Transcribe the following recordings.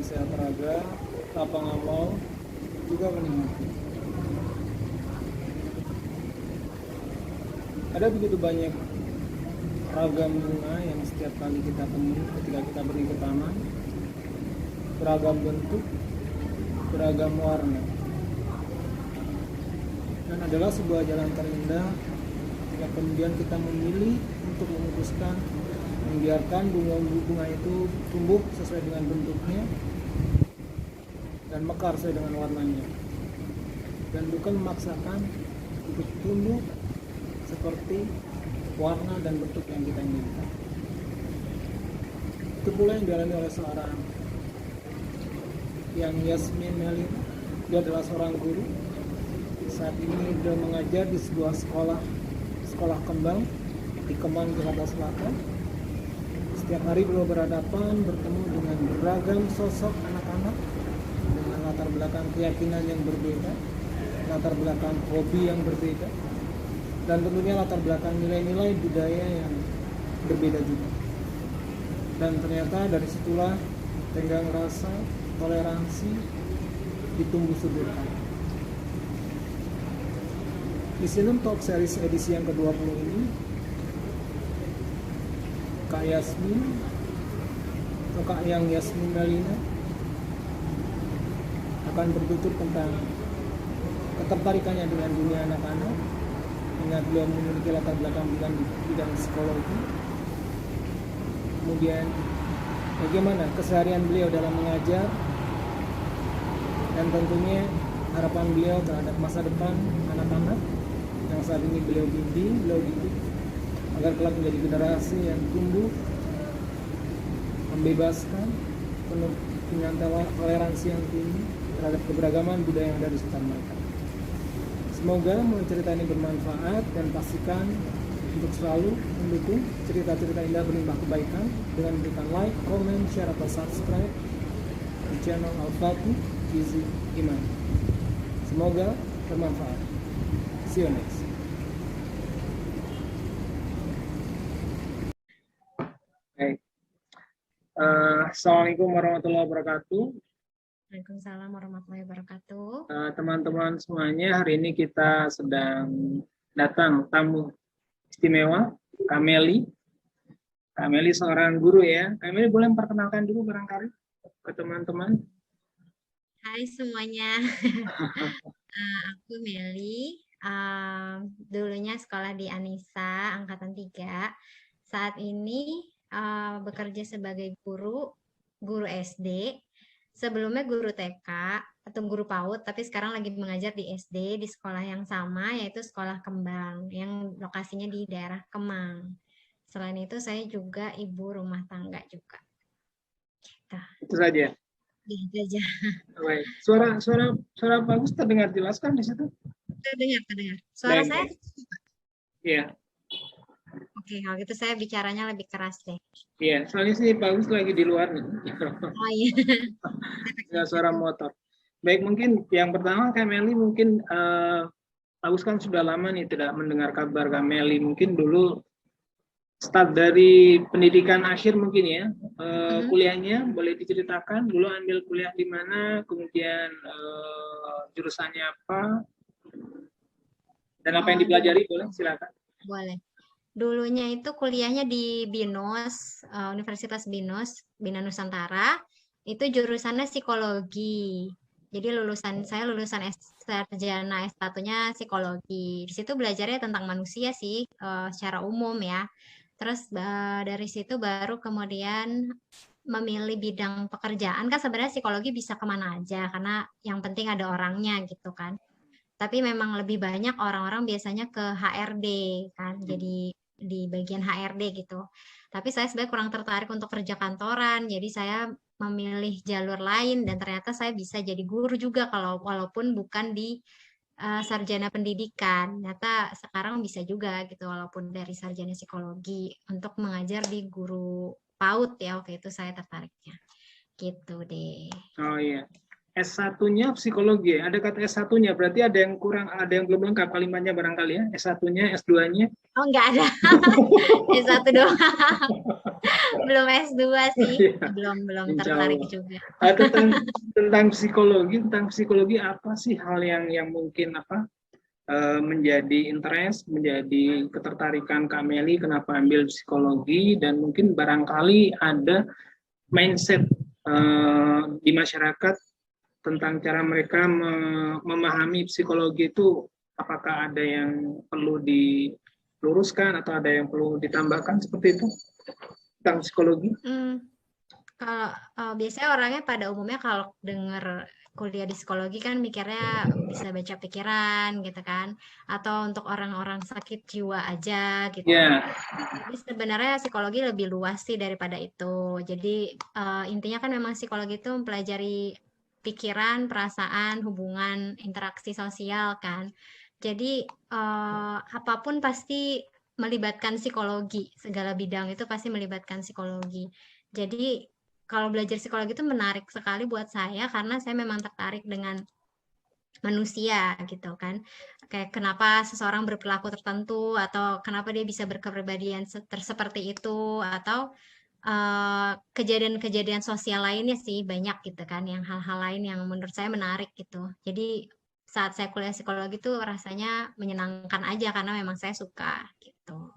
sehat raga, lapang amal, juga menikmati. Ada begitu banyak ragam bunga yang setiap kali kita temui ketika kita pergi ke taman, beragam bentuk, beragam warna, dan adalah sebuah jalan terindah ketika kemudian kita memilih untuk memutuskan membiarkan bunga itu tumbuh sesuai dengan bentuknya dan mekar sesuai dengan warnanya, dan bukan memaksakan untuk tumbuh seperti warna dan bentuk yang kita inginkan. Itu pula yang dialami oleh seorang yang Yasmin Melin. Dia adalah seorang guru. Saat ini dia mengajar di sebuah sekolah kembang di Kemang, Jakarta Selatan. Setiap hari beliau berhadapan bertemu dengan beragam sosok anak-anak dengan latar belakang keyakinan yang berbeda, latar belakang hobi yang berbeda, dan tentunya latar belakang nilai-nilai budaya yang berbeda juga. Dan ternyata dari situlah tenggang rasa, toleransi ditumbuh suburkan. Di Sinem Talk Series edisi yang ke-20 ini, Kak Yasmin atau Kak Yang Yasmin Melina akan bertutur tentang ketertarikannya dengan dunia anak-anak. Ingat beliau memiliki latar belakang bidang psikologi. Kemudian bagaimana keseharian beliau dalam mengajar, dan tentunya harapan beliau terhadap masa depan anak-anak yang saat ini beliau didik agar kelak menjadi generasi yang tumbuh membebaskan, penuh dengan toleransi yang tinggi terhadap keberagaman budaya yang ada di sekitar mereka. Semoga melalui cerita ini bermanfaat, dan pastikan untuk selalu mendukung cerita-cerita indah berlimpah kebaikan dengan memberikan like, comment, share, atau subscribe di channel Al-Fatih Gizi Iman. Semoga bermanfaat. See you next. Baik. Assalamualaikum warahmatullahi wabarakatuh. Waalaikumsalam warahmatullahi wabarakatuh. Teman-teman semuanya, hari ini kita sedang datang tamu istimewa, Kak Meli. Kak Meli seorang guru ya. Kak Meli boleh memperkenalkan dulu barangkali ke teman-teman? Hai semuanya, aku Meli. Dulunya sekolah di Anissa Angkatan 3. Saat ini bekerja sebagai guru SD. Sebelumnya guru TK atau guru PAUD, tapi sekarang lagi mengajar di SD di sekolah yang sama, yaitu Sekolah Kembang yang lokasinya di daerah Kemang. Selain itu saya juga ibu rumah tangga juga. Gitu. Itu saja. Gitu aja. Baik. Suara bagus terdengar jelas kan di situ? Terdengar. Suara baik, saya? Iya. Oke, kalau gitu saya bicaranya lebih keras deh. Iya, soalnya sih bagus lagi di luar nih. Oh iya. Nggak suara motor. Baik, mungkin yang pertama Kak Meli, mungkin Agus kan sudah lama nih tidak mendengar kabar Kak Meli. Mungkin dulu start dari pendidikan akhir mungkin ya, kuliahnya boleh diceritakan dulu ambil kuliah di mana, kemudian jurusannya apa, dan apa yang dipelajari, boleh silakan. Boleh. Dulunya itu kuliahnya di BINUS, Universitas BINUS, Bina Nusantara. Itu jurusannya psikologi. Jadi saya lulusan sarjana S1-nya psikologi. Di situ belajarnya tentang manusia sih, secara umum ya. Terus dari situ baru kemudian memilih bidang pekerjaan. Kan sebenarnya psikologi bisa kemana aja, karena yang penting ada orangnya gitu kan. Tapi memang lebih banyak orang-orang biasanya ke HRD kan, jadi di bagian HRD gitu. Tapi saya sebenarnya kurang tertarik untuk kerja kantoran, jadi saya memilih jalur lain, dan ternyata saya bisa jadi guru juga walaupun bukan di sarjana pendidikan. Ternyata sekarang bisa juga gitu walaupun dari sarjana psikologi untuk mengajar di guru PAUD ya, waktu itu saya tertariknya. Gitu deh. Oh iya. S1-nya psikologi. Ada kata S1-nya, berarti ada yang kurang, ada yang belum lengkap kalimatnya barangkali ya. S1-nya, S2-nya. Oh, nggak ada. S1 doang. Belum S2 sih. Iya, Belum insya tertarik Allah. juga. Tentang psikologi apa sih hal yang mungkin apa menjadi interest, menjadi ketertarikan Kak Meli kenapa ambil psikologi, dan mungkin barangkali ada mindset di masyarakat tentang cara mereka memahami psikologi itu, apakah ada yang perlu diluruskan atau ada yang perlu ditambahkan seperti itu tentang psikologi? Kalau biasanya orangnya pada umumnya kalau dengar kuliah di psikologi kan mikirnya bisa baca pikiran gitu kan, atau untuk orang-orang sakit jiwa aja gitu. Ya. Tapi sebenarnya psikologi lebih luas sih daripada itu. Jadi intinya kan memang psikologi itu mempelajari pikiran, perasaan, hubungan, interaksi sosial kan. Jadi apapun pasti melibatkan psikologi, segala bidang itu pasti melibatkan psikologi. Jadi kalau belajar psikologi itu menarik sekali buat saya karena saya memang tertarik dengan manusia gitu kan. Kayak kenapa seseorang berperilaku tertentu atau kenapa dia bisa berkepribadian seperti itu, atau kejadian-kejadian sosial lainnya sih banyak gitu kan, yang hal-hal lain yang menurut saya menarik gitu. Jadi saat saya kuliah psikologi itu rasanya menyenangkan aja karena memang saya suka gitu.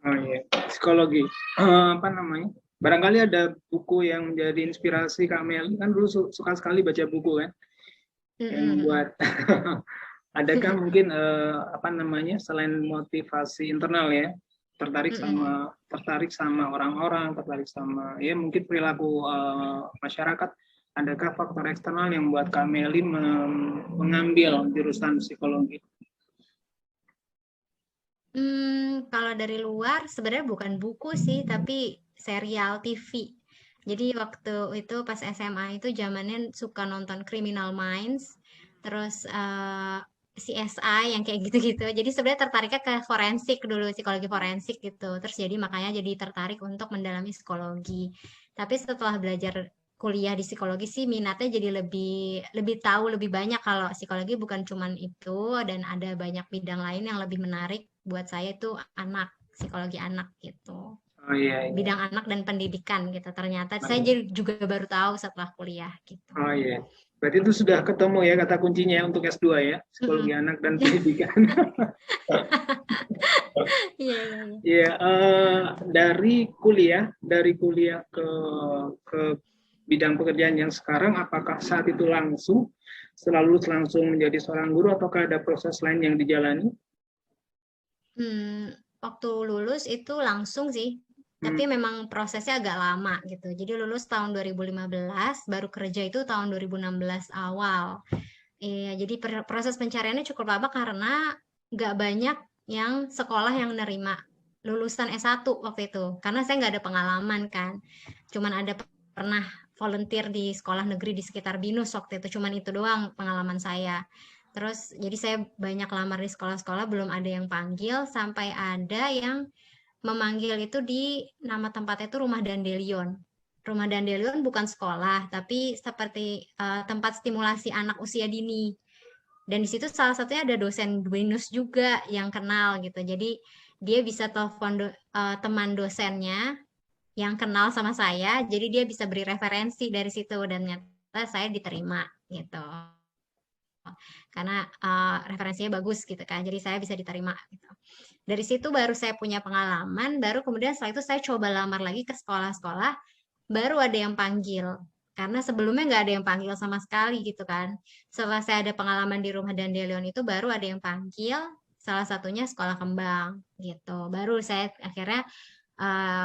Oh iya, psikologi. Apa namanya? Barangkali ada buku yang menjadi inspirasi Kak Meli, kan dulu suka sekali baca buku kan, yang membuat adakah mungkin apa namanya, selain motivasi internal ya, tertarik sama orang-orang, tertarik sama ya mungkin perilaku masyarakat, adakah faktor eksternal yang membuat Kak Meli mengambil jurusan psikologi? Kalau dari luar sebenarnya bukan buku sih, tapi serial TV. Jadi waktu itu pas SMA itu zamannya suka nonton Criminal Minds, terus CSI yang kayak gitu-gitu. Jadi sebenarnya tertariknya ke forensik dulu, psikologi forensik gitu. Terus jadi makanya jadi tertarik untuk mendalami psikologi. Tapi setelah belajar kuliah di psikologi sih minatnya jadi lebih lebih tahu lebih banyak kalau psikologi bukan cuman itu, dan ada banyak bidang lain yang lebih menarik buat saya itu anak, psikologi anak gitu. Oh iya, iya. Bidang anak dan pendidikan gitu. Ternyata saya juga baru tahu setelah kuliah gitu. Oh iya. Berarti itu sudah ketemu ya kata kuncinya untuk S2 ya, psikologi anak dan pendidikan. Iya. Iya, dari kuliah ke bidang pekerjaan yang sekarang, apakah saat itu selalu langsung menjadi seorang guru, ataukah ada proses lain yang dijalani? Waktu lulus itu langsung sih, tapi memang prosesnya agak lama gitu. Jadi lulus tahun 2015, baru kerja itu tahun 2016 awal. Iya, jadi proses pencariannya cukup lama karena nggak banyak yang sekolah yang nerima lulusan S1 waktu itu. Karena saya nggak ada pengalaman kan. Cuman ada pernah volunteer di sekolah negeri di sekitar BINUS waktu itu. Cuman itu doang pengalaman saya. Terus jadi saya banyak lamar di sekolah-sekolah, belum ada yang panggil, sampai ada yang memanggil itu di nama tempatnya itu Rumah Dandelion. Rumah Dandelion bukan sekolah, tapi seperti tempat stimulasi anak usia dini. Dan di situ salah satunya ada dosen BINUS juga yang kenal gitu. Jadi dia bisa telepon teman dosennya yang kenal sama saya, jadi dia bisa beri referensi dari situ, dan ternyata saya diterima gitu. Karena referensinya bagus gitu kan, jadi saya bisa diterima gitu. Dari situ baru saya punya pengalaman, baru kemudian setelah itu saya coba lamar lagi ke sekolah-sekolah, baru ada yang panggil. Karena sebelumnya nggak ada yang panggil sama sekali gitu kan. Setelah saya ada pengalaman di Rumah Dandelion itu baru ada yang panggil, salah satunya Sekolah Kembang gitu. Baru saya akhirnya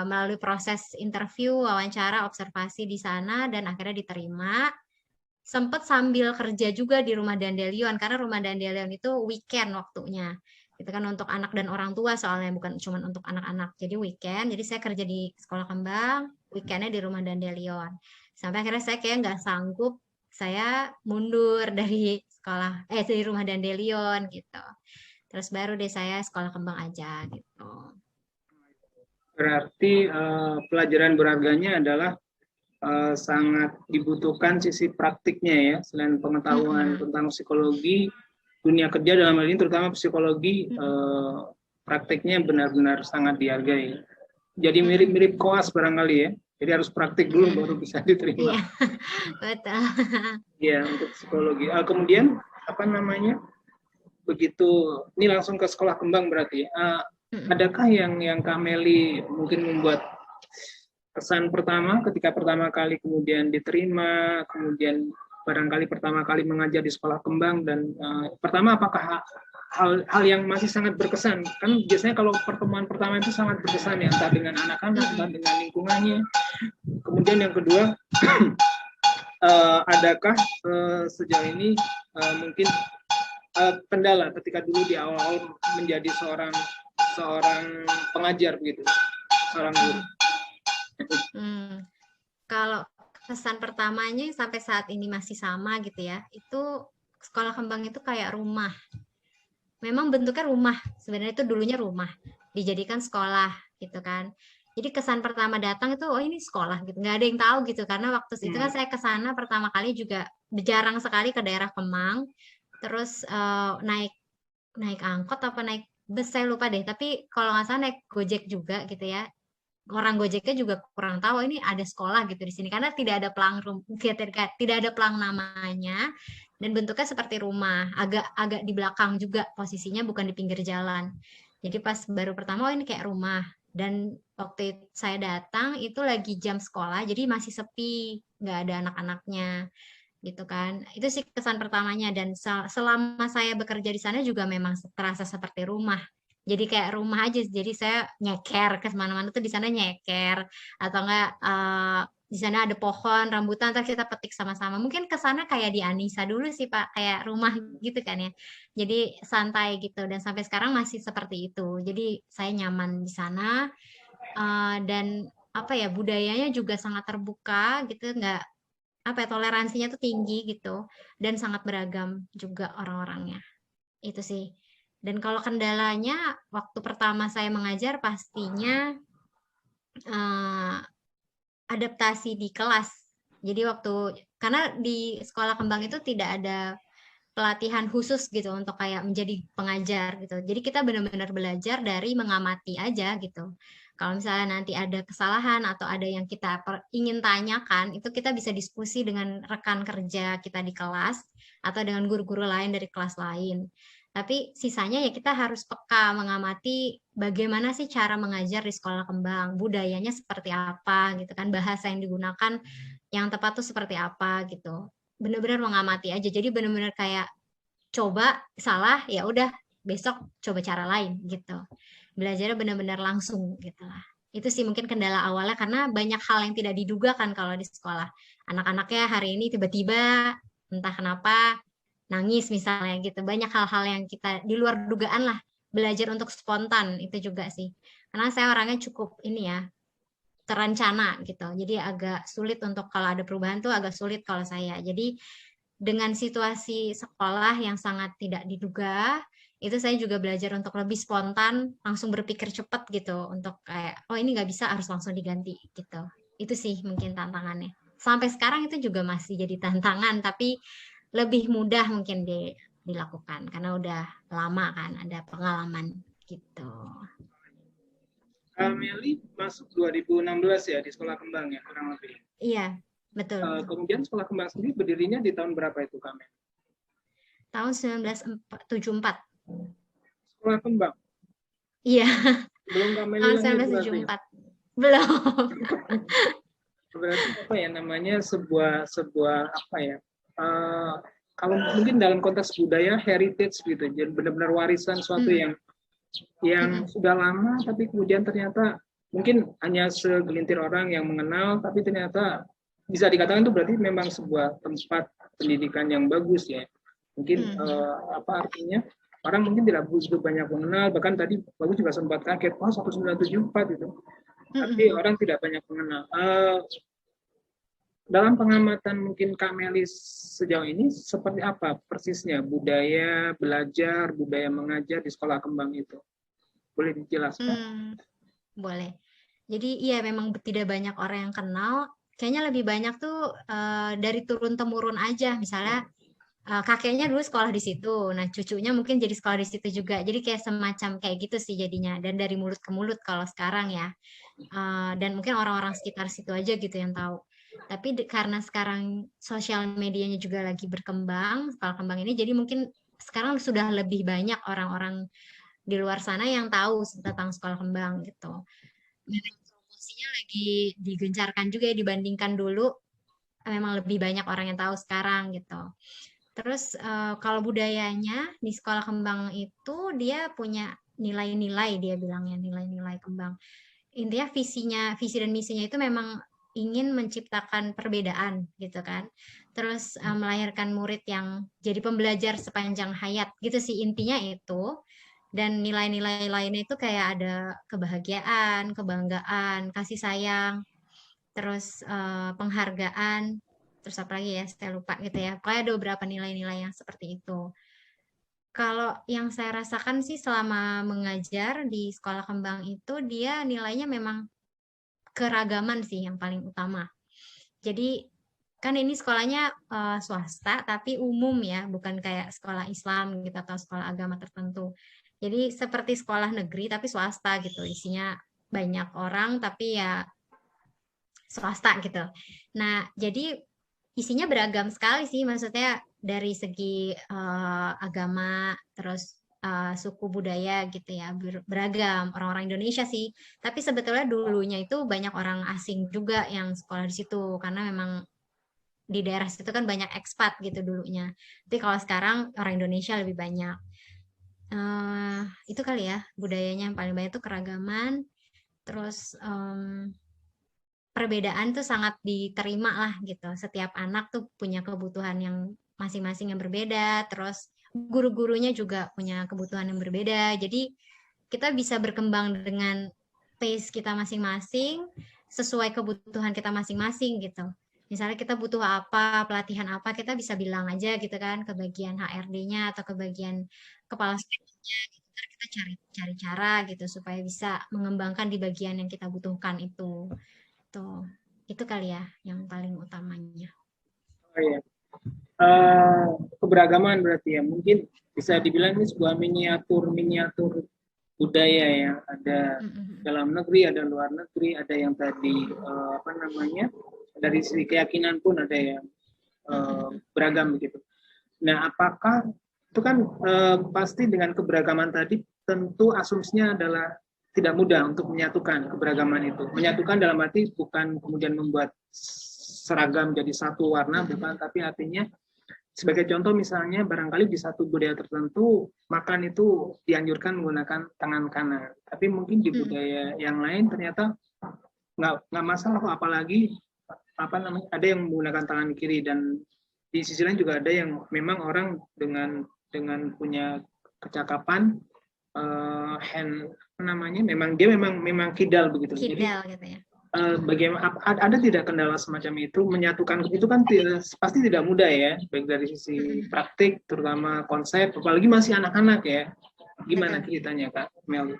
melalui proses interview, wawancara, observasi di sana, dan akhirnya diterima. Sempet sambil kerja juga di Rumah Dandelion, karena Rumah Dandelion itu weekend waktunya. Itu kan untuk anak dan orang tua soalnya, bukan cuma untuk anak-anak. Jadi weekend, jadi saya kerja di Sekolah Kembang, weekendnya di Rumah Dandelion. Sampai akhirnya saya kayak nggak sanggup, saya mundur dari dari Rumah Dandelion gitu. Terus baru deh saya Sekolah Kembang aja gitu. Berarti pelajaran berharganya adalah sangat dibutuhkan sisi praktiknya ya, selain pengetahuan tentang psikologi, dunia kerja dalam hal ini terutama psikologi, praktiknya benar-benar sangat dihargai. Jadi mirip-mirip koas barangkali ya. Jadi harus praktik dulu baru bisa diterima. Iya, betul. Ya, untuk psikologi. Kemudian apa namanya? Begitu ini langsung ke sekolah kembang berarti. Adakah yang Kak Meli mungkin membuat kesan pertama ketika pertama kali kemudian diterima, kemudian barangkali pertama kali mengajar di sekolah kembang, dan pertama apakah hal yang masih sangat berkesan? Kan biasanya kalau pertemuan pertama itu sangat berkesan ya, entah dengan anak-anak, entah dengan lingkungannya. Kemudian yang kedua, adakah sejauh ini mungkin kendala ketika dulu di awal-awal menjadi seorang pengajar begitu, seorang guru? Kalau kesan pertamanya sampai saat ini masih sama gitu ya, itu sekolah kembang itu kayak rumah. Memang bentuknya rumah, sebenarnya itu dulunya rumah, dijadikan sekolah gitu kan. Jadi kesan pertama datang itu, oh ini sekolah gitu, nggak ada yang tahu gitu, karena waktu itu kan saya ke sana pertama kali juga jarang sekali ke daerah Kemang, terus naik angkot apa naik bus saya lupa deh, tapi kalau nggak salah naik Gojek juga gitu ya. Orang Gojeknya juga kurang tahu ini ada sekolah gitu di sini, karena tidak ada pelang tidak ada pelang namanya, dan bentuknya seperti rumah, agak di belakang juga posisinya, bukan di pinggir jalan. Jadi pas baru pertama, oh ini kayak rumah. Dan waktu saya datang itu lagi jam sekolah, jadi masih sepi, nggak ada anak-anaknya gitu kan. Itu sih kesan pertamanya, dan selama saya bekerja di sana juga memang terasa seperti rumah. Jadi kayak rumah aja, jadi saya nyeker ke mana-mana tuh di sana nyeker, atau enggak di sana ada pohon rambutan, ntar kita petik sama-sama. Mungkin ke sana kayak di Anissa dulu sih Pak, kayak rumah gitu kan ya. Jadi santai gitu, dan sampai sekarang masih seperti itu. Jadi saya nyaman di sana, dan apa ya, budayanya juga sangat terbuka gitu, nggak apa ya, toleransinya tuh tinggi gitu, dan sangat beragam juga orang-orangnya. Itu sih. Dan kalau kendalanya waktu pertama saya mengajar pastinya adaptasi di kelas. Jadi karena di sekolah kembang itu tidak ada pelatihan khusus gitu untuk kayak menjadi pengajar gitu. Jadi kita benar-benar belajar dari mengamati aja gitu. Kalau misalnya nanti ada kesalahan atau ada yang kita ingin tanyakan, itu kita bisa diskusi dengan rekan kerja kita di kelas atau dengan guru-guru lain dari kelas lain. Tapi sisanya ya kita harus peka mengamati bagaimana sih cara mengajar di sekolah kembang, budayanya seperti apa gitu kan, bahasa yang digunakan yang tepat tuh seperti apa gitu. Benar-benar mengamati aja. Jadi benar-benar kayak coba salah ya udah besok coba cara lain gitu. Belajarnya benar-benar langsung gitu lah. Itu sih mungkin kendala awalnya, karena banyak hal yang tidak diduga kan kalau di sekolah. Anak-anaknya hari ini tiba-tiba entah kenapa nangis misalnya gitu. Banyak hal-hal yang kita di luar dugaan lah. Belajar untuk spontan itu juga sih. Karena saya orangnya cukup ini ya, terencana gitu. Jadi agak sulit untuk kalau ada perubahan tuh agak sulit kalau saya. Jadi dengan situasi sekolah yang sangat tidak diduga, itu saya juga belajar untuk lebih spontan, langsung berpikir cepat gitu, untuk kayak, oh ini nggak bisa, harus langsung diganti gitu. Itu sih mungkin tantangannya. Sampai sekarang itu juga masih jadi tantangan, tapi lebih mudah mungkin dilakukan, karena udah lama kan, ada pengalaman gitu. Meli masuk 2016 ya di sekolah kembang ya, kurang lebih. Iya, betul. Kemudian sekolah kembang sendiri berdirinya di tahun berapa itu, Kak Meli? Tahun 1974. Sekolah kembang? Iya. Belum Kak Meli tahun 1974. Belum. Berarti apa ya namanya, sebuah apa ya, kalau mungkin dalam konteks budaya heritage gitu, jadi benar-benar warisan suatu yang sudah lama, tapi kemudian ternyata mungkin hanya segelintir orang yang mengenal, tapi ternyata bisa dikatakan itu berarti memang sebuah tempat pendidikan yang bagus ya. Mungkin apa artinya, orang mungkin tidak begitu banyak mengenal, bahkan tadi Bagus juga sempat kaget, 1974 itu. Tapi orang tidak banyak mengenal. Dalam pengamatan mungkin Kak Meli sejauh ini, seperti apa persisnya budaya belajar, budaya mengajar di sekolah kembang itu? Boleh dijelaskan? Boleh. Jadi iya memang tidak banyak orang yang kenal. kayaknya lebih banyak tuh dari turun temurun aja. Misalnya kakeknya dulu sekolah di situ, nah cucunya mungkin jadi sekolah di situ juga. Jadi kayak semacam kayak gitu sih jadinya. Dan dari mulut ke mulut kalau sekarang ya. Dan mungkin orang-orang sekitar situ aja gitu yang tahu. Tapi karena sekarang sosial medianya juga lagi berkembang, sekolah kembang ini, jadi mungkin sekarang sudah lebih banyak orang-orang di luar sana yang tahu tentang sekolah kembang gitu. Memang promosinya lagi digencarkan juga ya dibandingkan dulu. Memang lebih banyak orang yang tahu sekarang gitu. Terus kalau budayanya di sekolah kembang itu dia punya nilai-nilai, dia bilangnya nilai-nilai kembang. Intinya visi dan misinya itu memang ingin menciptakan perbedaan gitu kan. Terus melahirkan murid yang jadi pembelajar sepanjang hayat gitu sih intinya itu. Dan nilai-nilai lainnya itu kayak ada kebahagiaan, kebanggaan, kasih sayang, terus penghargaan, terus apa lagi ya, saya lupa gitu ya. Pokoknya ada beberapa nilai-nilai yang seperti itu. Kalau yang saya rasakan sih selama mengajar di sekolah kembang itu dia nilainya memang keragaman sih yang paling utama. Jadi kan ini sekolahnya swasta tapi umum ya, bukan kayak sekolah Islam gitu atau sekolah agama tertentu. Jadi seperti sekolah negeri tapi swasta gitu, isinya banyak orang tapi ya swasta gitu. Nah, jadi isinya beragam sekali sih, maksudnya dari segi agama, terus suku budaya gitu ya, beragam orang-orang Indonesia sih. Tapi sebetulnya dulunya itu banyak orang asing juga yang sekolah di situ, karena memang di daerah situ kan banyak ekspat gitu dulunya. Tapi kalau sekarang orang Indonesia lebih banyak. Itu kali ya budayanya yang paling banyak itu keragaman, terus perbedaan tuh sangat diterima lah gitu. Setiap anak tuh punya kebutuhan yang masing-masing yang berbeda, terus guru-gurunya juga punya kebutuhan yang berbeda. Jadi kita bisa berkembang dengan pace kita masing-masing, sesuai kebutuhan kita masing-masing gitu. Misalnya kita butuh apa, pelatihan apa, kita bisa bilang aja gitu kan ke bagian HRD-nya atau ke bagian kepala sekolahnya gitu. Ntar kita cari cara gitu supaya bisa mengembangkan di bagian yang kita butuhkan itu. Tuh, itu kali ya yang paling utamanya. Oh iya. Keberagaman berarti ya, mungkin bisa dibilang ini sebuah miniatur budaya ya, ada dalam negeri, ada luar negeri, ada yang tadi apa namanya, dari sisi keyakinan pun ada yang beragam begitu. Nah, apakah itu kan pasti dengan keberagaman tadi tentu asumsinya adalah tidak mudah untuk menyatukan keberagaman itu. Menyatukan dalam arti bukan kemudian membuat seragam jadi satu warna, bukan, tapi artinya sebagai contoh misalnya barangkali di satu budaya tertentu makan itu dianjurkan menggunakan tangan kanan, tapi mungkin di budaya yang lain ternyata nggak masalah, apalagi apa namanya, ada yang menggunakan tangan kiri, dan di sisi lain juga ada yang memang orang dengan punya kecakapan hand namanya, memang dia memang kidal begitu. Kidal gitu ya. Bagaimana, ada tidak kendala semacam itu menyatukan itu kan pasti tidak mudah ya, baik dari sisi praktik terutama konsep, apalagi masih anak-anak ya. Gimana ceritanya Kak Mel?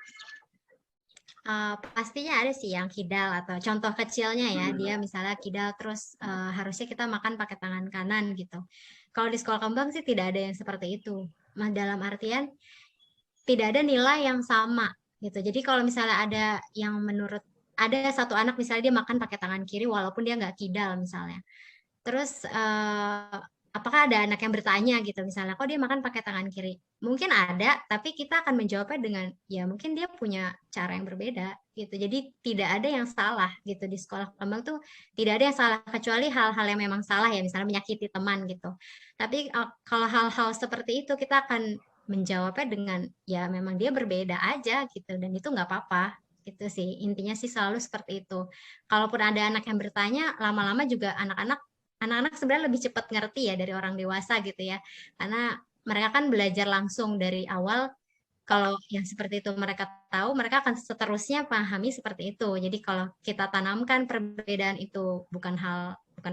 Pastinya ada sih yang kidal atau contoh kecilnya ya, dia misalnya kidal terus harusnya kita makan pakai tangan kanan gitu. Kalau di sekolah kembang sih tidak ada yang seperti itu. Dalam artian tidak ada nilai yang sama gitu. Jadi kalau misalnya ada yang menurut ada satu anak misalnya dia makan pakai tangan kiri walaupun dia nggak kidal misalnya. Terus apakah ada anak yang bertanya gitu misalnya, kok dia makan pakai tangan kiri? Mungkin ada, tapi kita akan menjawabnya dengan ya mungkin dia punya cara yang berbeda gitu. Jadi tidak ada yang salah gitu di sekolah kembang tuh, tidak ada yang salah kecuali hal-hal yang memang salah ya, misalnya menyakiti teman gitu. Tapi kalau hal-hal seperti itu kita akan menjawabnya dengan ya memang dia berbeda aja gitu, dan itu nggak apa-apa gitu sih, intinya sih selalu seperti itu. Kalaupun ada anak yang bertanya, lama-lama juga anak-anak sebenarnya lebih cepat ngerti ya dari orang dewasa gitu ya, karena mereka kan belajar langsung dari awal. Kalau yang seperti itu mereka tahu, mereka akan seterusnya pahami seperti itu. Jadi kalau kita tanamkan perbedaan itu bukan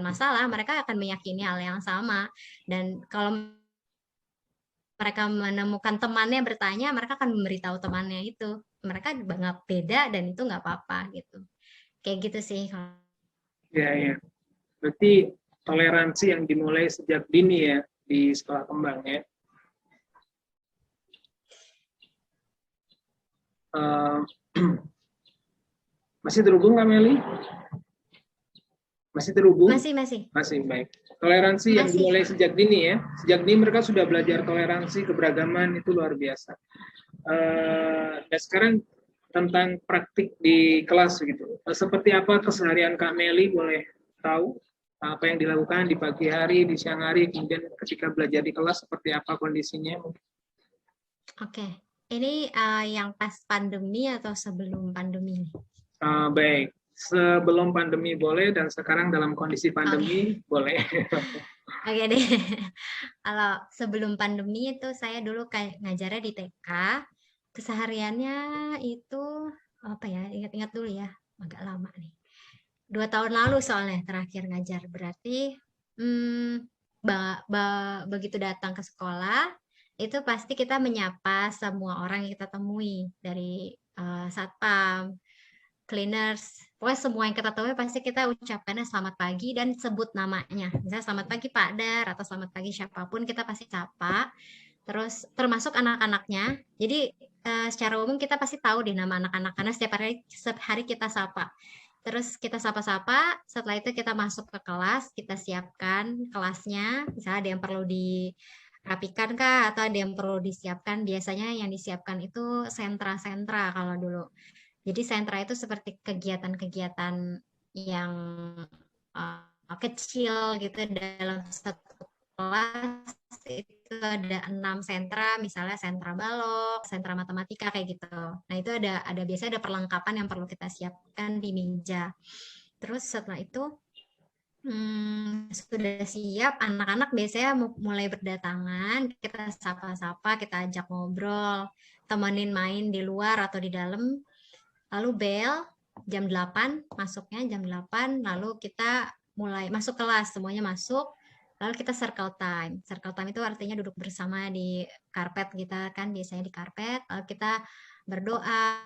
masalah, mereka akan meyakini hal yang sama. Dan kalau mereka menemukan temannya bertanya, mereka akan memberitahu temannya itu. Mereka nggak beda dan itu nggak apa-apa gitu. Kayak gitu sih. Ya. Berarti toleransi yang dimulai sejak dini ya di sekolah kembang ya. Masih terhubung Kak Meli? Masih terhubung? Masih. Masih, baik. Toleransi yang Masih. dimulai sejak dini ya. Sejak dini mereka sudah belajar toleransi, keberagaman, itu luar biasa. Dan sekarang tentang praktik di kelas gitu. Seperti apa keseharian Kak Meli, boleh tahu apa yang dilakukan di pagi hari, di siang hari, kemudian ketika belajar di kelas seperti apa kondisinya? Oke. Ini yang pas pandemi atau sebelum pandemi? Baik, sebelum pandemi boleh dan sekarang dalam kondisi pandemi boleh. Oke deh. Kalau sebelum pandemi itu saya dulu kayak ngajarnya di TK. Kesehariannya itu apa ya? Ingat-ingat dulu ya, agak lama nih. 2 tahun lalu soalnya terakhir ngajar. Berarti begitu datang ke sekolah itu pasti kita menyapa semua orang yang kita temui dari satpam, cleaners, pokoknya semua yang kita temui pasti kita ucapkannya selamat pagi dan sebut namanya. Misalnya selamat pagi Pak Dar atau selamat pagi siapapun kita pasti sapa. Terus termasuk anak-anaknya. Jadi secara umum kita pasti tahu deh nama anak-anak karena setiap hari kita sapa. Terus kita sapa-sapa, setelah itu kita masuk ke kelas, kita siapkan kelasnya. Misalnya ada yang perlu dirapikan kah atau ada yang perlu disiapkan. Biasanya yang disiapkan itu sentra-sentra kalau dulu. Jadi sentra itu seperti kegiatan-kegiatan yang kecil gitu dalam satu kelas itu ada 6 sentra, misalnya sentra balok, sentra matematika kayak gitu. Nah itu ada biasanya ada perlengkapan yang perlu kita siapkan di meja. Terus setelah itu sudah siap, anak-anak biasanya mulai berdatangan, kita sapa-sapa, kita ajak ngobrol, temenin main di luar atau di dalam. Lalu bel jam 8, masuknya jam 8, lalu kita mulai masuk kelas, semuanya masuk, lalu kita circle time. Circle time itu artinya duduk bersama di karpet, kita kan biasanya di karpet, lalu kita berdoa,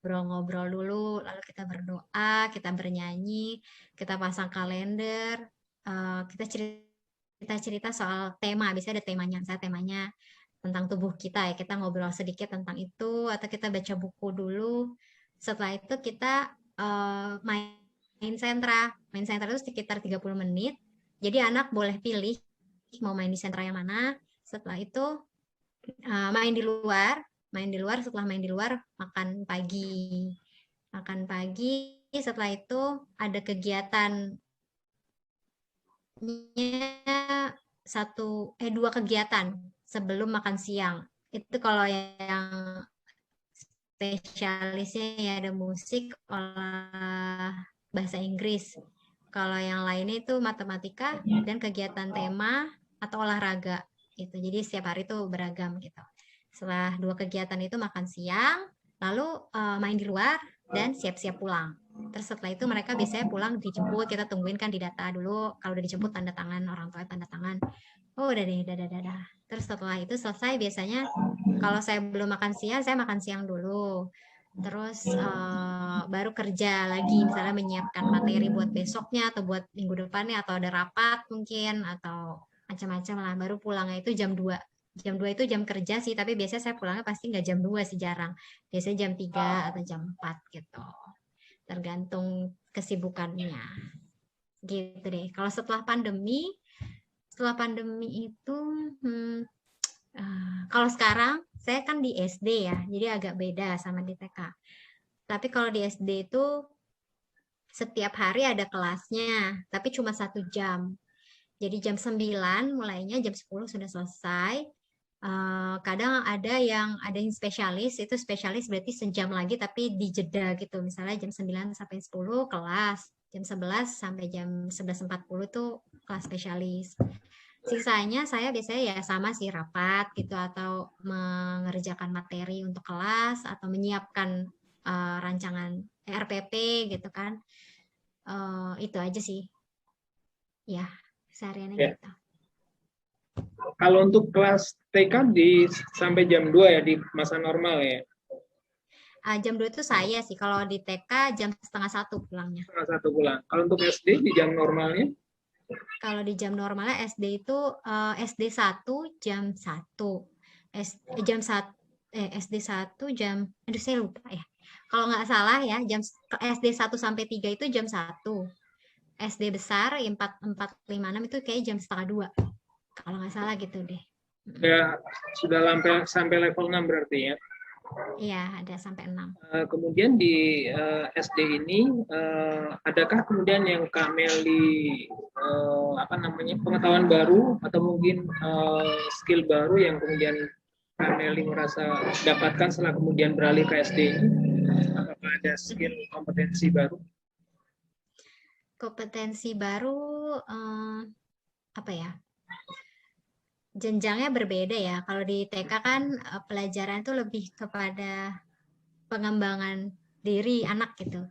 ngobrol dulu, lalu kita berdoa, kita bernyanyi, kita pasang kalender, kita cerita soal tema, biasanya ada temanya, misalnya temanya tentang tubuh kita ya, kita ngobrol sedikit tentang itu, atau kita baca buku dulu. Setelah itu kita main sentra itu sekitar 30 menit, jadi anak boleh pilih mau main di sentra yang mana. Setelah itu main di luar, setelah main di luar makan pagi, setelah itu ada kegiatannya 2 kegiatan sebelum makan siang. Itu kalau yang spesialisnya ya ada musik, olah bahasa Inggris. Kalau yang lainnya itu matematika dan kegiatan tema atau olahraga gitu. Jadi setiap hari itu beragam gitu. Setelah 2 kegiatan itu makan siang, lalu main di luar dan siap-siap pulang. Terus setelah itu mereka biasanya pulang dijemput, kita tungguin kan di data dulu. Kalau udah dijemput tanda tangan, orang tua tanda tangan. Oh udah deh, dadah. Terus setelah itu selesai biasanya kalau saya belum makan siang, saya makan siang dulu. Terus baru kerja lagi, misalnya menyiapkan materi buat besoknya atau buat minggu depannya atau ada rapat mungkin atau macam-macam lah. Baru pulangnya itu jam 2. Jam 2 itu jam kerja sih, tapi biasanya saya pulangnya pasti nggak jam 2 sih, jarang. Biasanya jam 3 atau jam 4 gitu. Tergantung kesibukannya. Gitu deh. Kalau setelah pandemi itu kalau sekarang saya kan di SD ya, jadi agak beda sama di TK. Tapi kalau di SD itu setiap hari ada kelasnya, tapi cuma 1 jam. Jadi jam 9 mulainya, jam 10 sudah selesai. Kadang ada yang spesialis, itu spesialis berarti sejam lagi tapi dijeda gitu. Misalnya jam 9 sampai 10 kelas, jam 11 sampai jam 11.40 itu kelas spesialis. Sisanya saya biasanya ya sama sih rapat gitu atau mengerjakan materi untuk kelas atau menyiapkan rancangan RPP gitu kan. Itu aja sih. Ya, sehariannya gitu. Kalau untuk kelas TK sampai jam 2 ya di masa normal ya? Jam 2 itu saya sih. Kalau di TK jam setengah 1 pulangnya. Setengah 1 pulang. Kalau untuk SD di jam normalnya? Kalau di jam normalnya SD itu SD 1 jam 1. Jam 1 SD 1 jam, aduh saya lupa ya. Kalau nggak salah ya, SD 1 sampai 3 itu jam 1. SD besar 4, 4, 5, 6 itu kayak jam setengah 2. Kalau nggak salah gitu deh. Ya, sudah sampai level 6 berarti ya? Iya, ada sampai 6. Kemudian di SD ini, adakah kemudian yang Kak Meli pengetahuan baru atau mungkin skill baru yang kemudian Kak Meli merasa dapatkan setelah kemudian beralih ke SD ini? Apakah ada skill kompetensi baru? Kompetensi baru apa ya? Jenjangnya berbeda ya. Kalau di TK kan pelajaran itu lebih kepada pengembangan diri anak gitu.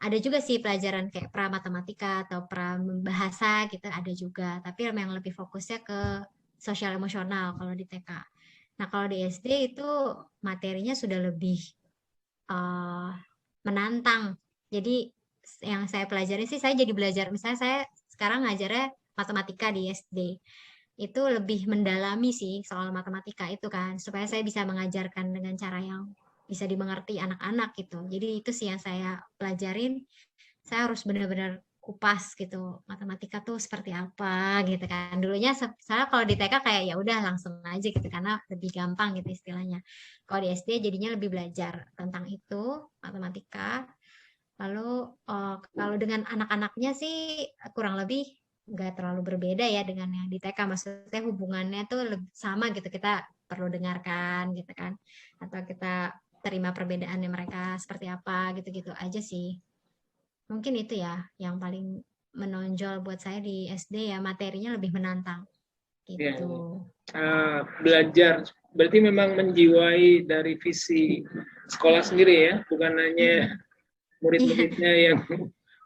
Ada juga sih pelajaran kayak pra matematika atau pra bahasa gitu ada juga. Tapi yang lebih fokusnya ke sosial emosional kalau di TK. Nah kalau di SD itu materinya sudah lebih menantang. Jadi yang saya pelajari sih saya jadi belajar. Misalnya saya sekarang ngajarnya matematika di SD. Itu lebih mendalami sih soal matematika itu kan, supaya saya bisa mengajarkan dengan cara yang bisa dimengerti anak-anak gitu. Jadi itu sih yang saya pelajarin. Saya harus benar-benar kupas gitu, matematika tuh seperti apa gitu kan. Dulunya saya kalau di TK kayak ya udah langsung aja gitu karena lebih gampang gitu istilahnya. Kalau di SD jadinya lebih belajar tentang itu, matematika. Lalu kalau dengan anak-anaknya sih kurang lebih nggak terlalu berbeda ya dengan yang di TK, maksudnya hubungannya tuh sama gitu, kita perlu dengarkan gitu kan, atau kita terima perbedaannya mereka seperti apa gitu-gitu aja sih. Mungkin itu ya yang paling menonjol buat saya di SD ya, materinya lebih menantang gitu. Ya. Belajar berarti memang menjiwai dari visi sekolah sendiri ya, bukan hanya murid-muridnya yang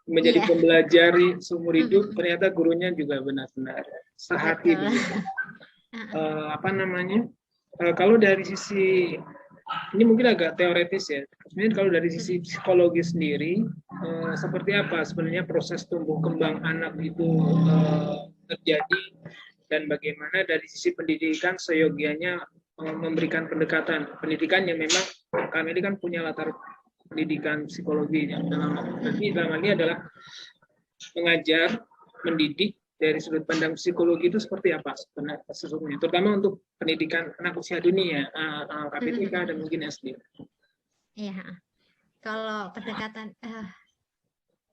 menjadi pembelajar seumur hidup, ternyata gurunya juga benar-benar sehati. Kalau dari sisi ini mungkin agak teoretis ya. Sebenarnya kalau dari sisi psikologi sendiri, seperti apa sebenarnya proses tumbuh kembang anak itu terjadi, dan bagaimana dari sisi pendidikan seyogianya memberikan pendekatan pendidikan yang memang kami ini kan punya latar pendidikan psikologi yang dalam hal ini adalah mengajar, mendidik dari sudut pandang psikologi itu seperti apa sebenarnya sesungguhnya, terutama untuk pendidikan anak usia dini ya, KPTK dan mungkin SD. Iya, kalau pendekatan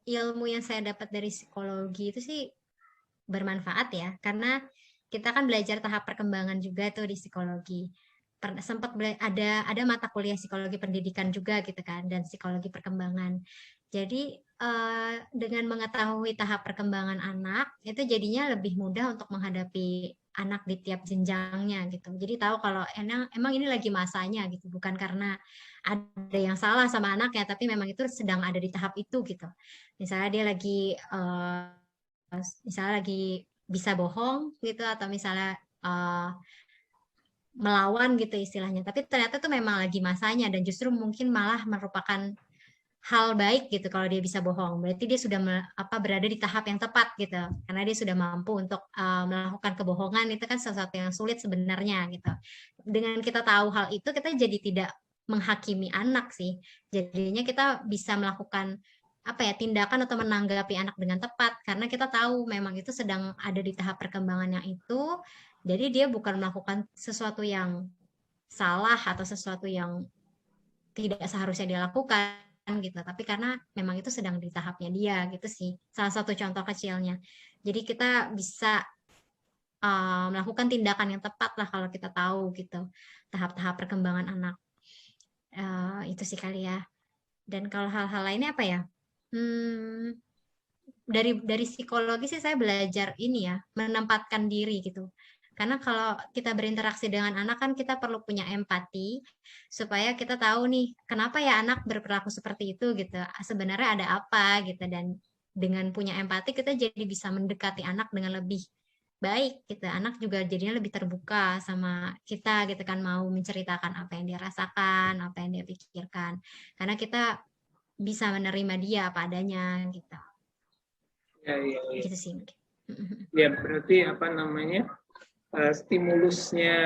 ilmu yang saya dapat dari psikologi itu sih bermanfaat ya, karena kita kan belajar tahap perkembangan juga tuh di psikologi. Sempat ada mata kuliah psikologi pendidikan juga gitu kan, dan psikologi perkembangan. Jadi dengan mengetahui tahap perkembangan anak itu jadinya lebih mudah untuk menghadapi anak di tiap jenjangnya gitu. Jadi tahu kalau emang ini lagi masanya gitu, bukan karena ada yang salah sama anaknya, tapi memang itu sedang ada di tahap itu gitu. Misalnya dia lagi bisa bohong gitu, atau misalnya melawan gitu istilahnya, tapi ternyata itu memang lagi masanya dan justru mungkin malah merupakan hal baik gitu kalau dia bisa bohong, berarti dia sudah berada di tahap yang tepat gitu, karena dia sudah mampu untuk melakukan kebohongan. Itu kan sesuatu yang sulit sebenarnya gitu. Dengan kita tahu hal itu, kita jadi tidak menghakimi anak sih, jadinya kita bisa melakukan tindakan atau menanggapi anak dengan tepat, karena kita tahu memang itu sedang ada di tahap perkembangan yang itu. Jadi dia bukan melakukan sesuatu yang salah atau sesuatu yang tidak seharusnya dilakukan gitu, tapi karena memang itu sedang di tahapnya dia gitu sih. Salah satu contoh kecilnya. Jadi kita bisa melakukan tindakan yang tepat lah kalau kita tahu gitu tahap-tahap perkembangan anak. Itu sih kali ya. Dan kalau hal-hal lainnya apa ya? Dari psikologi sih saya belajar ini ya, menempatkan diri gitu. Karena kalau kita berinteraksi dengan anak kan kita perlu punya empati supaya kita tahu nih kenapa ya anak berperilaku seperti itu gitu. Sebenarnya ada apa gitu, dan dengan punya empati kita jadi bisa mendekati anak dengan lebih baik gitu. Anak juga jadinya lebih terbuka sama kita gitu kan, mau menceritakan apa yang dia rasakan, apa yang dia pikirkan. Karena kita bisa menerima dia apa adanya gitu. Ya, ya, ya. Gitu sih. Ya, berarti apa namanya, stimulusnya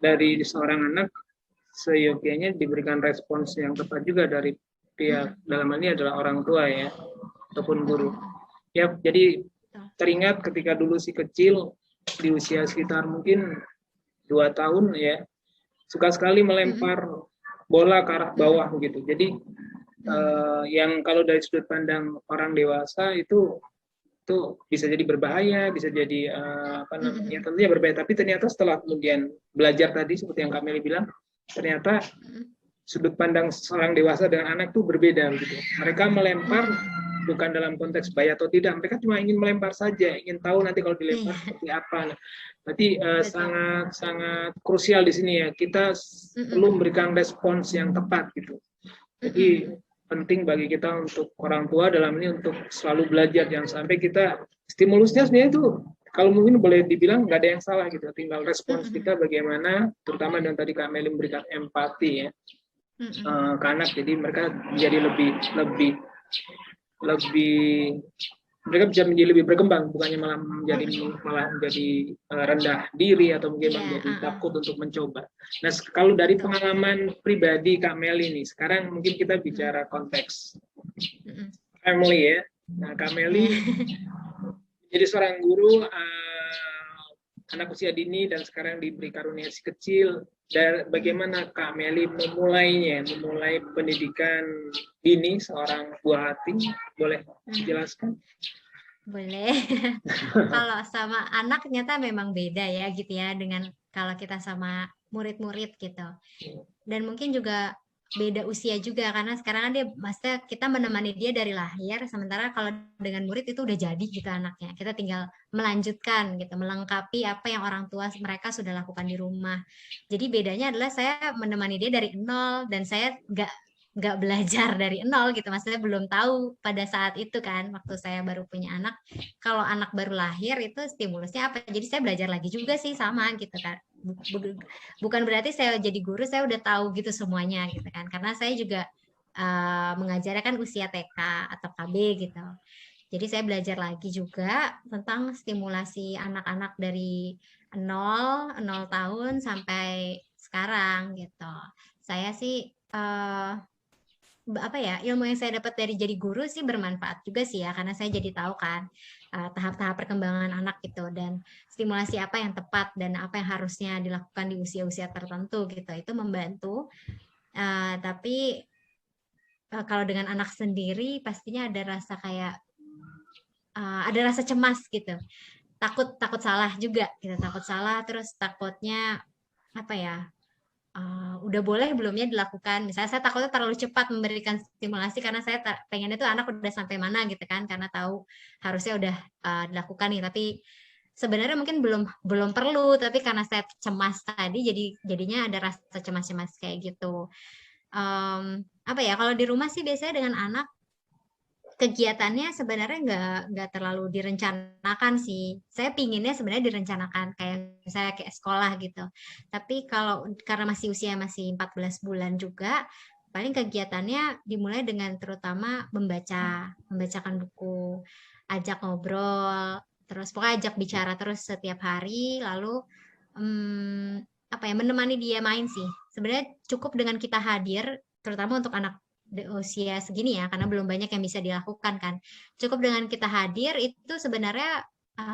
dari seorang anak seyogianya diberikan respons yang tepat juga dari pihak, dalam hal ini adalah orang tua ya, ataupun guru. Ya, jadi teringat ketika dulu si kecil di usia sekitar mungkin 2 tahun ya, suka sekali melempar bola ke arah bawah gitu. Jadi yang kalau dari sudut pandang orang dewasa itu bisa jadi berbahaya, bisa jadi apa namanya, tentunya berbahaya. Tapi ternyata setelah kemudian belajar tadi seperti yang Kak Meli bilang, ternyata sudut pandang seorang dewasa dengan anak itu berbeda gitu. Mereka melempar bukan dalam konteks bahaya atau tidak, mereka cuma ingin melempar saja, ingin tahu nanti kalau dilempar seperti apa. Nah, berarti sangat krusial di sini ya, kita perlu memberikan respons yang tepat gitu. Jadi penting bagi kita untuk orang tua dalam ini untuk selalu belajar, jangan sampai kita stimulusnya sebenarnya itu kalau mungkin boleh dibilang nggak ada yang salah gitu, tinggal respons kita bagaimana, terutama dengan tadi Kak Meli memberikan empati ya ke anak, jadi mereka menjadi lebih mereka bisa menjadi lebih berkembang, bukannya malah menjadi rendah diri atau mungkin menjadi takut untuk mencoba. Nah, kalau dari pengalaman pribadi Kak Meli nih, sekarang mungkin kita bicara konteks family ya. Nah, Kak Meli jadi seorang guru anak usia dini dan sekarang diberi karunia si kecil. Dan bagaimana Kak Meli memulai pendidikan dini seorang buah hati? Boleh dijelaskan? Boleh. Kalau sama anak ternyata memang beda ya gitu ya dengan kalau kita sama murid-murid gitu. Dan mungkin juga beda usia juga karena sekarang dia maksudnya kita menemani dia dari lahir, sementara kalau dengan murid itu udah jadi gitu anaknya, kita tinggal melanjutkan gitu, melengkapi apa yang orang tua mereka sudah lakukan di rumah. Jadi bedanya adalah saya menemani dia dari nol dan saya nggak belajar dari nol gitu, maksudnya belum tahu pada saat itu kan waktu saya baru punya anak. Kalau anak baru lahir itu stimulusnya apa, jadi saya belajar lagi juga sih sama gitu kan. Bukan berarti saya jadi guru saya udah tahu gitu semuanya gitu kan, karena saya juga mengajarnya kan usia TK atau KB gitu. Jadi saya belajar lagi juga tentang stimulasi anak-anak dari 0 tahun sampai sekarang gitu. Saya sih apa ya, ilmu yang saya dapat dari jadi guru sih bermanfaat juga sih ya, karena saya jadi tahu kan tahap-tahap perkembangan anak gitu, dan stimulasi apa yang tepat dan apa yang harusnya dilakukan di usia-usia tertentu gitu, itu membantu. Tapi kalau dengan anak sendiri pastinya ada rasa kayak ada rasa cemas gitu, takut salah juga gitu, takut salah, terus takutnya apa ya, udah boleh belumnya dilakukan. Misalnya saya takutnya terlalu cepat memberikan stimulasi karena saya pengennya tuh anak udah sampai mana gitu kan, karena tahu harusnya udah dilakukan nih, tapi sebenarnya mungkin belum perlu, tapi karena saya cemas tadi jadinya ada rasa cemas-cemas kayak gitu. Apa ya, kalau di rumah sih biasanya dengan anak kegiatannya sebenarnya nggak terlalu direncanakan sih. Saya pinginnya sebenarnya direncanakan kayak misalnya kayak sekolah gitu. Tapi karena masih usia masih 14 bulan juga, paling kegiatannya dimulai dengan terutama membacakan buku, ajak ngobrol, terus pokoknya ajak bicara terus setiap hari, lalu apa ya, menemani dia main sih. Sebenarnya cukup dengan kita hadir, terutama untuk anak di usia segini ya, karena belum banyak yang bisa dilakukan kan. Cukup dengan kita hadir itu sebenarnya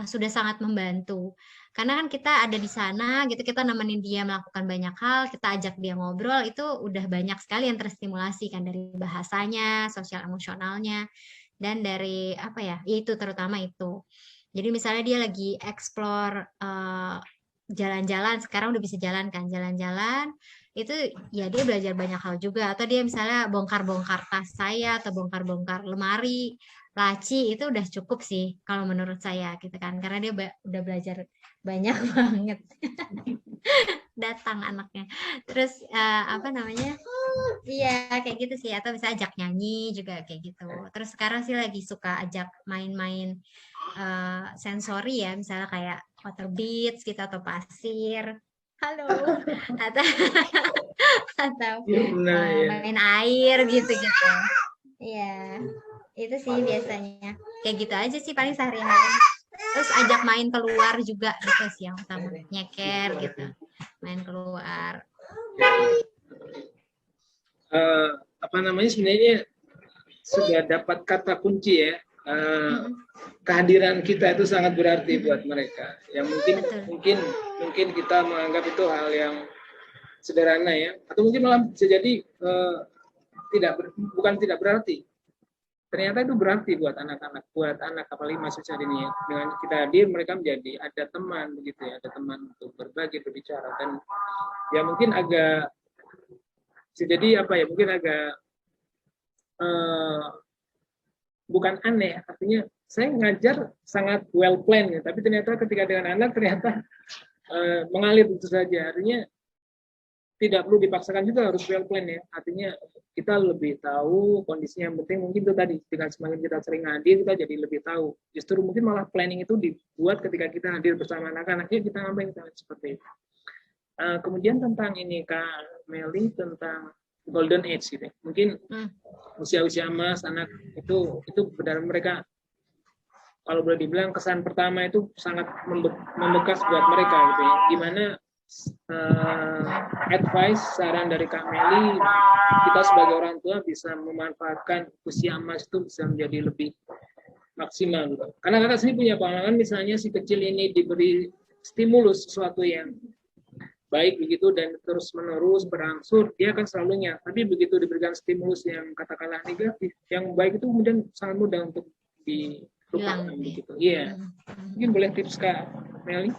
sudah sangat membantu. Karena kan kita ada di sana gitu, kita nemenin dia melakukan banyak hal, kita ajak dia ngobrol, itu udah banyak sekali yang terstimulasi kan, dari bahasanya, sosial emosionalnya, dan dari apa ya, itu terutama itu. Jadi misalnya dia lagi explore jalan-jalan, sekarang udah bisa jalan kan, jalan-jalan itu ya dia belajar banyak hal juga. Atau dia misalnya bongkar-bongkar tas saya atau bongkar-bongkar lemari, laci, itu udah cukup sih kalau menurut saya gitu kan, karena dia udah belajar banyak banget. Datang anaknya. Terus apa namanya, Iya, kayak gitu sih. Atau bisa ajak nyanyi juga kayak gitu. Terus sekarang sih lagi suka ajak main-main sensori ya, misalnya kayak water beads gitu atau pasir. Halo. Atau atau Iya benar ya. main air gitu-gitu. Iya, itu sih biasanya. Kayak gitu aja sih paling sehari-hari. Terus ajak main keluar juga gitu sih yang utama. Nyeker gitu. Main keluar. Apa namanya, sebenarnya sudah dapat kata kunci ya. Kehadiran kita itu sangat berarti buat mereka. Yang mungkin kita menganggap itu hal yang sederhana ya, atau mungkin malah bisa jadi bukan tidak berarti. Ternyata itu berarti buat anak apalagi masa saat ini ya. Dengan kita hadir, mereka menjadi ada teman begitu ya, ada teman untuk berbagi, berbicara, dan ya mungkin agak jadi apa ya, mungkin agak bukan aneh, artinya saya ngajar sangat well planned ya, tapi ternyata ketika dengan anak ternyata mengalir itu saja. Artinya tidak perlu dipaksakan juga harus well planned ya, artinya kita lebih tahu kondisinya. Yang penting mungkin itu tadi, dengan semakin kita sering hadir kita jadi lebih tahu. Justru mungkin malah planning itu dibuat ketika kita hadir bersama anak-anaknya, kita ngapain, kita seperti itu. Kemudian tentang ini Kak Meli, tentang golden age gitu. Mungkin usia-usia emas anak itu benar mereka, kalau boleh dibilang kesan pertama itu sangat membekas buat mereka gitu ya. Gimana advice, saran dari Kak Meli, kita sebagai orang tua bisa memanfaatkan usia emas itu bisa menjadi lebih maksimal gitu. Karena kakak sendiri punya pengalaman, misalnya si kecil ini diberi stimulus sesuatu yang baik begitu dan terus menerus berangsur, dia akan selalu ingat. Tapi begitu diberikan stimulus yang katakanlah negatif, yang baik itu kemudian sangat mudah untuk dilupakan begitu. Iya. Mungkin boleh tips Kak Meli?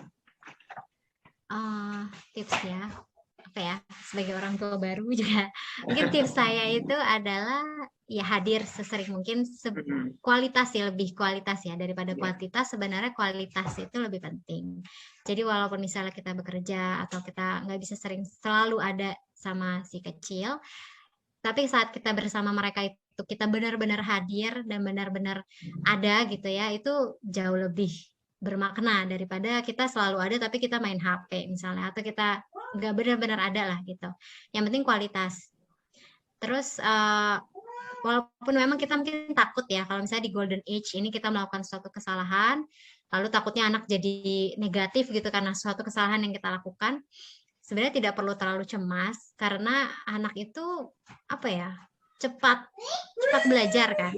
Tipsnya apa ya, sebagai orang tua baru juga mungkin tips saya itu adalah ya hadir sesering mungkin, kualitas ya, lebih kualitas ya daripada kuantitas. Sebenarnya kualitas itu lebih penting. Jadi walaupun misalnya kita bekerja atau kita nggak bisa selalu ada sama si kecil, tapi saat kita bersama mereka itu kita benar-benar hadir dan benar-benar ada gitu ya, itu jauh lebih bermakna daripada kita selalu ada tapi kita main HP misalnya, atau kita nggak benar-benar ada lah gitu. Yang penting kualitas. Terus walaupun memang kita mungkin takut ya kalau misalnya di golden age ini kita melakukan suatu kesalahan, lalu takutnya anak jadi negatif gitu karena suatu kesalahan yang kita lakukan. Sebenarnya tidak perlu terlalu cemas, karena anak itu apa ya, cepat belajar kan.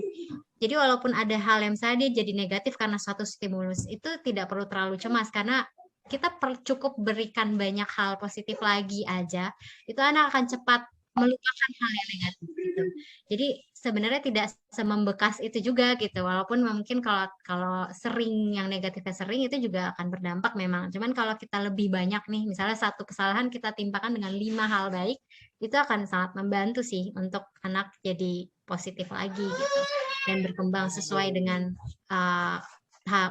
Jadi walaupun ada hal yang misalnya dia jadi negatif karena suatu stimulus, itu tidak perlu terlalu cemas, karena kita cukup berikan banyak hal positif lagi aja, itu anak akan cepat melupakan hal yang negatif gitu. Jadi sebenarnya tidak semembekas itu juga gitu, walaupun mungkin kalau sering yang negatifnya sering itu juga akan berdampak memang. Cuman kalau kita lebih banyak nih, misalnya satu kesalahan kita timpakan dengan 5 hal baik, itu akan sangat membantu sih untuk anak jadi positif lagi gitu dan berkembang sesuai dengan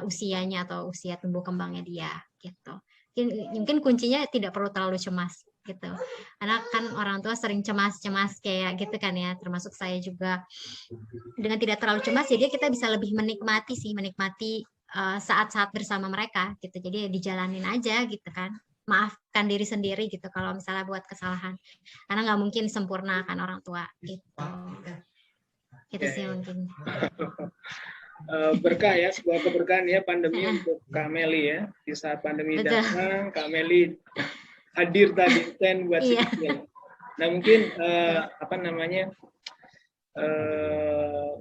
usianya atau usia tumbuh kembangnya dia gitu. Mungkin kuncinya tidak perlu terlalu cemas gitu. Karena kan orang tua sering cemas-cemas kayak gitu kan ya, termasuk saya juga. Dengan tidak terlalu cemas jadi kita bisa lebih menikmati saat-saat bersama mereka gitu. Jadi dijalanin aja gitu kan. Maafkan diri sendiri gitu kalau misalnya buat kesalahan. Karena nggak mungkin sempurna kan orang tua gitu. Itu sih mungkin. Berkah ya, sebuah keberkahan ya pandemi untuk Kak Meli ya. Di saat pandemi datang, Kak Meli hadir tadi buat si kecil. Nah mungkin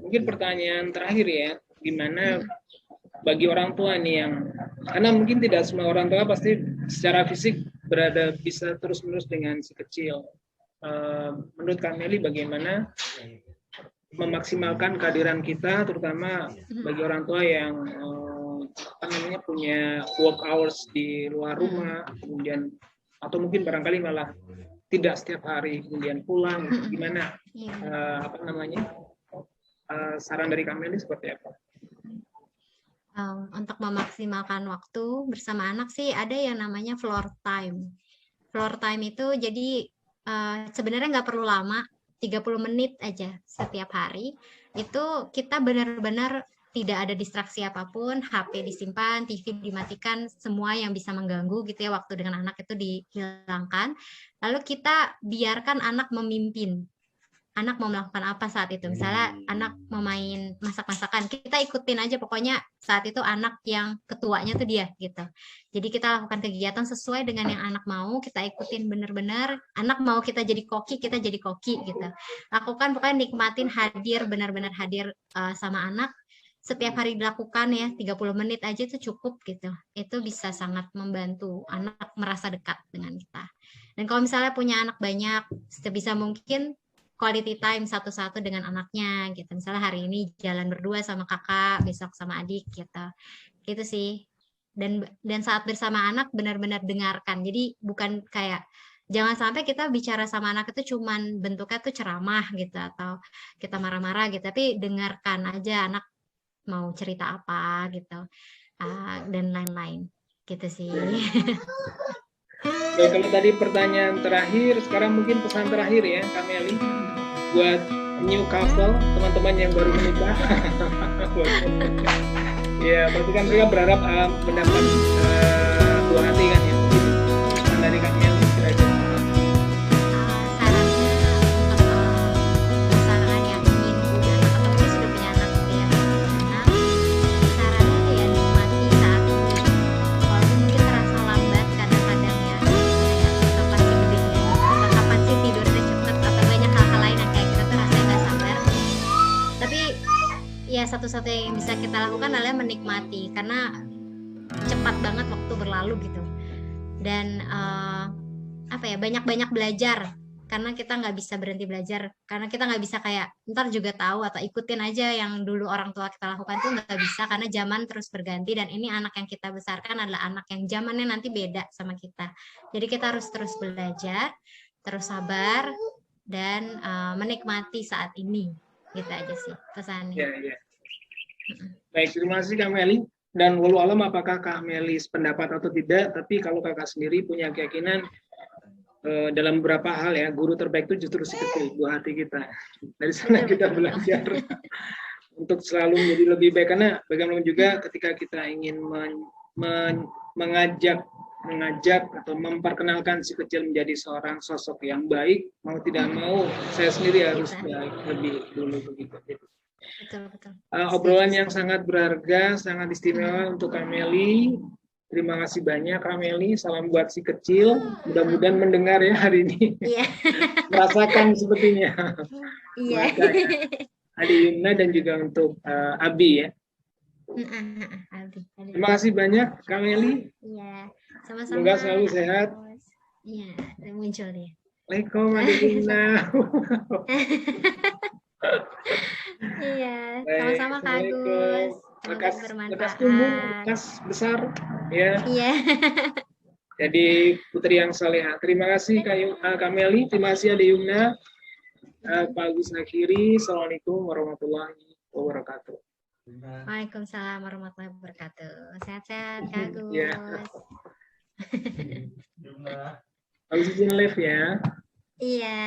mungkin pertanyaan terakhir ya, gimana bagi orang tua nih yang, karena mungkin tidak semua orang tua pasti secara fisik bisa terus-menerus dengan si kecil. Menurut Kak Meli bagaimana memaksimalkan kehadiran kita, terutama bagi orang tua yang punya work hours di luar rumah, kemudian atau mungkin barangkali malah tidak setiap hari kemudian pulang, gimana saran dari Kak Meli seperti apa? Untuk memaksimalkan waktu bersama anak sih ada yang namanya floor time. Floor time itu jadi sebenarnya nggak perlu lama, 30 menit aja setiap hari, itu kita benar-benar tidak ada distraksi apapun, HP disimpan, TV dimatikan, semua yang bisa mengganggu gitu ya, waktu dengan anak itu dihilangkan. Lalu kita biarkan anak memimpin. Anak mau melakukan apa saat itu. Misalnya anak mau main masak-masakan, kita ikutin aja, pokoknya saat itu anak yang ketuanya tuh dia gitu. Jadi kita lakukan kegiatan sesuai dengan yang anak mau, kita ikutin benar-benar. Anak mau kita jadi koki, kita jadi koki gitu. Lakukan, pokoknya nikmatin, hadir, benar-benar hadir sama anak. Setiap hari dilakukan ya, 30 menit aja itu cukup gitu. Itu bisa sangat membantu anak merasa dekat dengan kita. Dan kalau misalnya punya anak banyak, sebisa mungkin quality time satu-satu dengan anaknya gitu. Misalnya hari ini jalan berdua sama kakak, besok sama adik gitu. Gitu sih. Dan saat bersama anak benar-benar dengarkan. Jadi bukan kayak, jangan sampai kita bicara sama anak itu cuman bentuknya tuh ceramah gitu, atau kita marah-marah gitu, tapi dengarkan aja anak mau cerita apa gitu, dan lain-lain gitu sih. Baik, kalau tadi pertanyaan terakhir, sekarang mungkin pesan terakhir ya, Kak Meli, buat new couple, teman-teman yang baru menikah. Ya, pasti kan mereka berharap mendapat buah hati kan ya. Pesan dari Kak Meli kira-kira. Sarannya untuk pasangan yang ingin punya anak atau mungkin sudah punya anak gitu ya, sarannya ya nikmati saat ini, walaupun mungkin terasa lambat kadang-kadang ya, kayak kapan sih gedenya, atau kapan sih tidurnya cepet, atau banyak hal-hal lain yang kayak kita tuh rasanya nggak sabar. Tapi ya satu-satunya yang bisa kita lakukan adalah menikmati, karena cepat banget waktu berlalu gitu. Dan apa ya, banyak-banyak belajar, karena kita nggak bisa berhenti belajar, karena kita nggak bisa kayak ntar juga tahu atau ikutin aja yang dulu orang tua kita lakukan, tuh nggak bisa, karena zaman terus berganti, dan ini anak yang kita besarkan adalah anak yang zamannya nanti beda sama kita. Jadi kita harus terus belajar, terus sabar, dan menikmati saat ini. Gitu aja sih pesannya. Ya. Baik, terima kasih Kak Meli. Dan walau alam apakah Kak Meli sependapat atau tidak, tapi kalau kakak sendiri punya keyakinan dalam beberapa hal ya, guru terbaik itu justru si kecil, buah hati kita. Dari sana kita belajar untuk selalu menjadi lebih baik, karena bagaimana juga ketika kita ingin mengajak atau memperkenalkan si kecil menjadi seorang sosok yang baik, mau tidak mau saya sendiri harus baik lebih dulu begitu. Betul. Obrolan yang sangat berharga, sangat istimewa untuk Kak Meli. Terima kasih banyak Kak Meli. Salam buat si kecil. Mudah-mudahan mendengar ya hari ini. Iya. Merasakan sepertinya. Iya. Adi Yumna dan juga untuk Abi ya. Abi. Terima kasih banyak Kak Meli. Iya. Sama-sama. Semoga selalu sehat. Iya, muncul dia. Waalaikumsalam Adi Yumna. Iya, sama-sama Kak Agus. Lekas tumbuh, lekas besar ya. Iya. Jadi putri yang salehah. Terima kasih Kak Meli, terima kasih Adi Yumna. Pak Agus akhiri. Assalamualaikum warahmatullahi wabarakatuh. Waalaikumsalam warahmatullahi wabarakatuh. Sehat-sehat Kak Agus. Ya. Agus izin live ya. Iya.